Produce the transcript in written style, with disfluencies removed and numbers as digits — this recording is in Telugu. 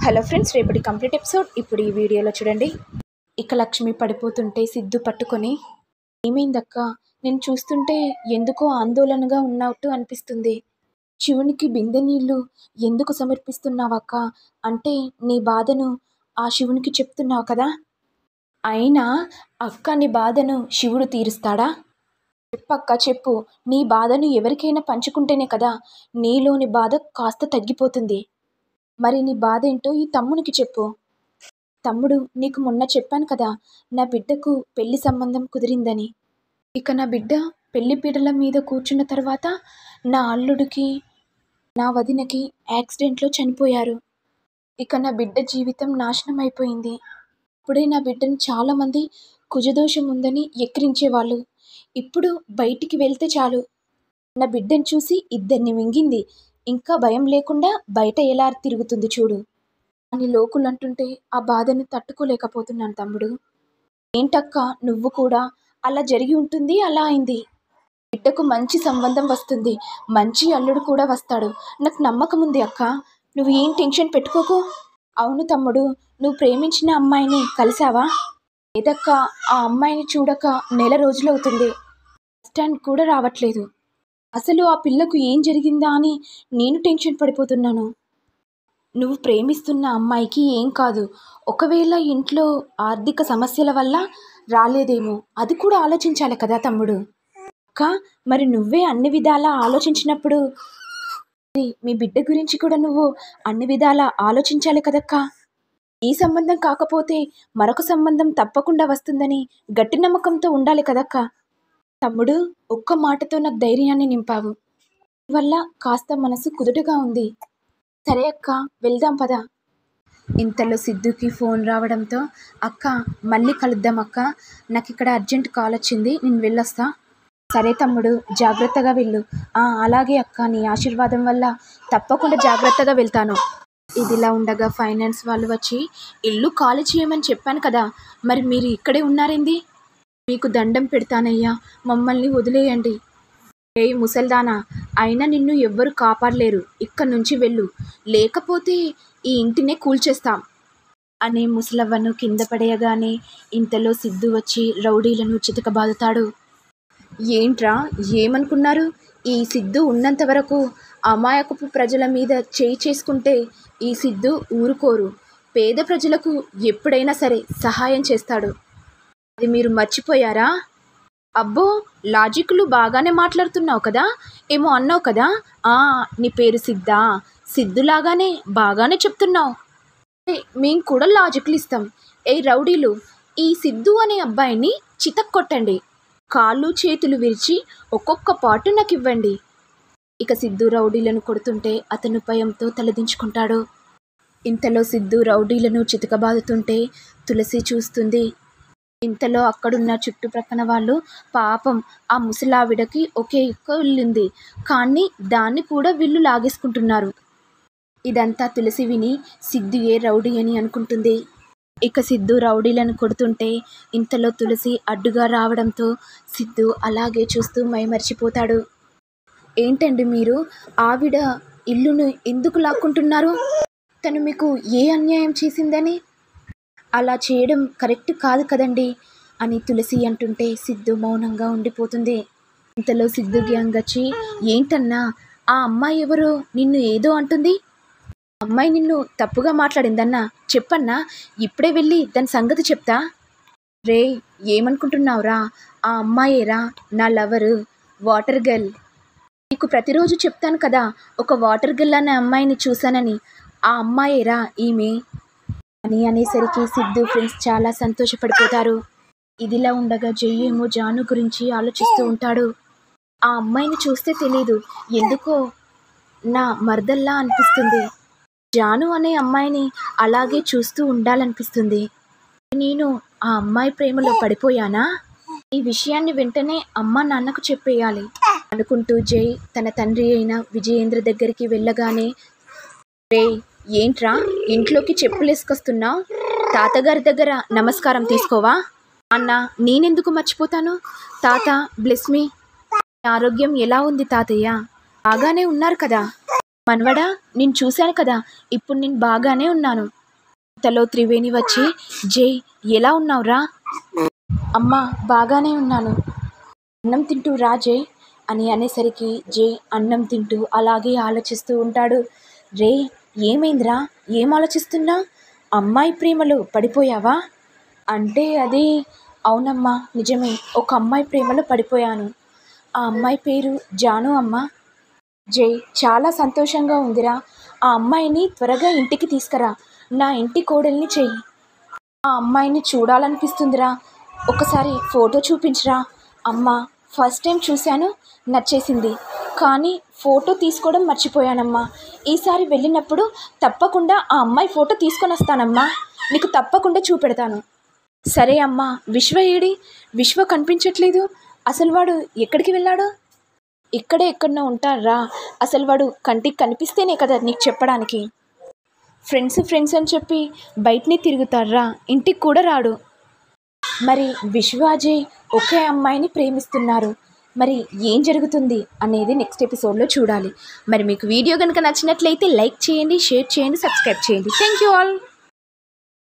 హలో ఫ్రెండ్స్, రేపటి కంప్లీట్ ఎపిసోడ్ ఇప్పుడు ఈ వీడియోలో చూడండి. ఇక లక్ష్మి పడిపోతుంటే సిద్ధు పట్టుకొని, ఏమైందక్క, నేను చూస్తుంటే ఎందుకో ఆందోళనగా ఉన్నట్టు అనిపిస్తుంది. శివునికి బిందె నీళ్ళు ఎందుకు సమర్పిస్తున్నావక్క? అంటే నీ బాధను ఆ శివునికి చెప్తున్నావు కదా. అయినా అక్క నీ బాధను శివుడు తీరుస్తాడా? చెప్పక్క చెప్పు. నీ బాధను ఎవరికైనా పంచుకుంటేనే కదా నీలోని బాధ కాస్త తగ్గిపోతుంది. మరి నీ బాధ ఏంటో ఈ తమ్మునికి చెప్పు. తమ్ముడు, నీకు మొన్న చెప్పాను కదా నా బిడ్డకు పెళ్లి సంబంధం కుదిరిందని. ఇక నా బిడ్డ పెళ్లి పీటల మీద కూర్చున్న తర్వాత నా అల్లుడికి నా వదినకి యాక్సిడెంట్లో చనిపోయారు. ఇక నా బిడ్డ జీవితం నాశనం అయిపోయింది. ఇప్పుడే నా బిడ్డను చాలామంది కుజదోషం ఉందని ఎక్కిరించేవాళ్ళు. ఇప్పుడు బయటికి వెళ్తే చాలు నా బిడ్డను చూసి ఇద్దరిని మింగింది. ఇంకా భయం లేకుండా బయట ఎలా తిరుగుతుంది చూడు అని లోకులు అంటుంటే ఆ బాధను తట్టుకోలేకపోతున్నాను తమ్ముడు. ఏంటక్క నువ్వు కూడా, అలా జరిగి ఉంటుంది, అలా అయింది. బిడ్డకు మంచి సంబంధం వస్తుంది, మంచి అల్లుడు కూడా వస్తాడు, నాకు నమ్మకం ఉంది అక్క. నువ్వు ఏం టెన్షన్ పెట్టుకోకు. అవును తమ్ముడు, నువ్వు ప్రేమించిన అమ్మాయిని కలిసావా? లేదక్క, ఆ అమ్మాయిని చూడక నెల రోజులవుతుంది. స్టాండ్ కూడా రావట్లేదు. అసలు ఆ పిల్లకు ఏం జరిగిందా అని నేను టెన్షన్ పడిపోతున్నాను. నువ్వు ప్రేమిస్తున్న అమ్మాయికి ఏం కాదు, ఒకవేళ ఇంట్లో ఆర్థిక సమస్యల వల్ల రాలేదేమో, అది కూడా ఆలోచించాలి కదా తమ్ముడు. అక్క, మరి నువ్వే అన్ని విధాలా ఆలోచించినప్పుడు మీ బిడ్డ గురించి కూడా నువ్వు అన్ని విధాలా ఆలోచించాలి కదక్క. ఈ సంబంధం కాకపోతే మరొక సంబంధం తప్పకుండా వస్తుందని గట్టి నమ్మకంతో ఉండాలి కదక్క. తమ్ముడు, ఒక్క మాటతో నాకు ధైర్యాన్ని నింపావు. వల్ల కాస్త మనసు కుదుటగా ఉంది. సరే అక్క, వెళ్దాం పద. ఇంతలో సిద్ధుకి ఫోన్ రావడంతో, అక్క మళ్ళీ కలుద్దాం అక్క, నాకు ఇక్కడ అర్జెంట్ కాల్ వచ్చింది, నేను వెళ్ళొస్తా. సరే తమ్ముడు, జాగ్రత్తగా వెళ్ళు. అలాగే అక్క, నీ ఆశీర్వాదం వల్ల తప్పకుండా జాగ్రత్తగా వెళ్తాను. ఇదిలా ఉండగా ఫైనాన్స్ వాళ్ళు వచ్చి ఇల్లు ఖాళీ చేయమని చెప్పాను కదా, మరి మీరు ఇక్కడే ఉన్నారేంది? మీకు దండం పెడతానయ్యా, మమ్మల్ని వదిలేయండి. ఏ ముసల్దానా, అయినా నిన్ను ఎవ్వరు కాపాడలేరు, ఇక్కడి నుంచి వెళ్ళు, లేకపోతే ఈ ఇంటినే కూల్చేస్తాం అనే ముసలవ్వను కింద పడేయగానే ఇంతలో సిద్ధు వచ్చి రౌడీలను చితకబాదుతాడు. ఏంట్రా, ఏమనుకున్నారు? ఈ సిద్ధు ఉన్నంత వరకు అమాయకపు ప్రజల మీద చేయి చేసుకుంటే ఈ సిద్ధు ఊరుకోరు. పేద ప్రజలకు ఎప్పుడైనా సరే సహాయం చేస్తాడు. అది మీరు మర్చిపోయారా? అబ్బో, లాజిక్లు బాగానే మాట్లాడుతున్నావు కదా, ఏమో అన్నావు కదా. నీ పేరు సిద్ధా? సిద్ధులాగానే బాగానే చెప్తున్నావు. మేము కూడా లాజిక్లు ఇస్తాం. రౌడీలు, ఈ సిద్ధు అనే అబ్బాయిని చితక్కొట్టండి, కాళ్ళు చేతులు విరిచి ఒక్కొక్క పాటు నాకు ఇవ్వండి. ఇక సిద్ధు రౌడీలను కొడుతుంటే అతను భయంతో తలదించుకుంటాడు. ఇంతలో సిద్ధు రౌడీలను చితకబాదుతుంటే తులసి చూస్తుంది. ఇంతలో అక్కడున్న చుట్టుప్రక్కన వాళ్ళు, పాపం ఆ ముసలావిడకి ఒకే ఒక్క ఇల్లుంది, కానీ దాన్ని కూడా వీళ్ళు లాగేసుకుంటున్నారు. ఇదంతా తులసి విని సిద్ధుయే రౌడీ అని అనుకుంటుంది. ఇక సిద్ధు రౌడీలను కొడుతుంటే ఇంతలో తులసి అడ్డుగా రావడంతో సిద్ధు అలాగే చూస్తూ మైమరిచిపోతాడు. ఏంటండి మీరు ఆవిడ ఇల్లును ఎందుకు లాక్కుంటున్నారు? తను మీకు ఏ అన్యాయం చేసిందని? అలా చేయడం కరెక్ట్ కాదు కదండి అని తులసి అంటుంటే సిద్ధు మౌనంగా ఉండిపోతుంది. ఇంతలో సిద్ధు గ్యాంగ్ వచ్చి, ఏంటన్నా, ఆ అమ్మాయి ఎవరో నిన్ను ఏదో అంటుంది. అమ్మాయి నిన్ను తప్పుగా మాట్లాడిందన్నా, చెప్పన్నా, ఇప్పుడే వెళ్ళి దాని సంగతి చెప్తా. రే, ఏమనుకుంటున్నావురా? ఆ అమ్మాయేరా నా లవరు, వాటర్ గర్ల్. నీకు ప్రతిరోజు చెప్తాను కదా, ఒక వాటర్ గర్ల్ అనే అమ్మాయిని చూశానని. ఆ అమ్మాయేరా ఈమె అని అనేసరికి సిద్ధు ఫ్రెండ్స్ చాలా సంతోషపడిపోతారు. ఇదిలా ఉండగా జయ్య ఏమో జాను గురించి ఆలోచిస్తూ ఉంటాడు. ఆ అమ్మాయిని చూస్తే తెలీదు, ఎందుకో నా మరదల్లా అనిపిస్తుంది. జాను అనే అమ్మాయిని అలాగే చూస్తూ ఉండాలనిపిస్తుంది. నేను ఆ అమ్మాయి ప్రేమలో పడిపోయానా? ఈ విషయాన్ని వెంటనే అమ్మ నాన్నకు చెప్పేయాలి అనుకుంటూ జై తన తండ్రి అయిన విజయేంద్ర దగ్గరికి వెళ్ళగానే, రే ఏంట్రా ఇంట్లోకి చెప్పులేసుకొస్తున్నావు? తాతగారి దగ్గర నమస్కారం తీసుకోవా? అన్న, నేనెందుకు మర్చిపోతాను. తాత బ్లెస్ మీ. ఆరోగ్యం ఎలా ఉంది తాతయ్య? బాగానే ఉన్నారు కదా. మనవడా, నేను చూశాను కదా, ఇప్పుడు నేను బాగానే ఉన్నాను. ఇంతలో త్రివేణి వచ్చి, జై ఎలా ఉన్నావురా? అమ్మా బాగానే ఉన్నాను, అన్నం తింటూ రా జై అని అనేసరికి జై అన్నం తింటూ అలాగే ఆలోచిస్తూ ఉంటాడు. రే ఏమైందిరా, ఏం ఆలోచిస్తున్నా? అమ్మాయి ప్రేమలో పడిపోయావా? అంటే అది అవునమ్మా నిజమే, ఒక అమ్మాయి ప్రేమలో పడిపోయాను. ఆ అమ్మాయి పేరు జాను అమ్మా. జై చాలా సంతోషంగా ఉందిరా, ఆ అమ్మాయిని త్వరగా ఇంటికి తీసుకురా, నా ఇంటి కోడల్ని చెయ్యి. ఆ అమ్మాయిని చూడాలనిపిస్తుందిరా, ఒకసారి ఫోటో చూపించరా. అమ్మా ఫస్ట్ టైం చూశాను, నచ్చేసింది, కానీ ఫోటో తీసుకోవడం మర్చిపోయానమ్మా. ఈసారి వెళ్ళినప్పుడు తప్పకుండా ఆ అమ్మాయి ఫోటో తీసుకొని వస్తానమ్మా, నీకు తప్పకుండా చూపెడతాను. సరే అమ్మా. విశ్వ ఏడి? విశ్వ కనిపించట్లేదు, అసలు వాడు ఎక్కడికి వెళ్ళాడు? ఇక్కడే ఎక్కడో ఉంటారా, అసలు వాడు కంటికి కనిపిస్తేనే కదా నీకు చెప్పడానికి. ఫ్రెండ్స్ అని చెప్పి బయటనే తిరుగుతారా, ఇంటికి కూడా రాడు. మరి విశ్వాజయ్ ఒకే అమ్మాయిని ప్రేమిస్తున్నారు, మరి ఏం జరుగుతుంది అనేది నెక్స్ట్ ఎపిసోడ్లో చూడాలి. మరి మీకు వీడియో కనుక నచ్చినట్లయితే లైక్ చేయండి, షేర్ చేయండి, సబ్స్క్రైబ్ చేయండి. Thank you all.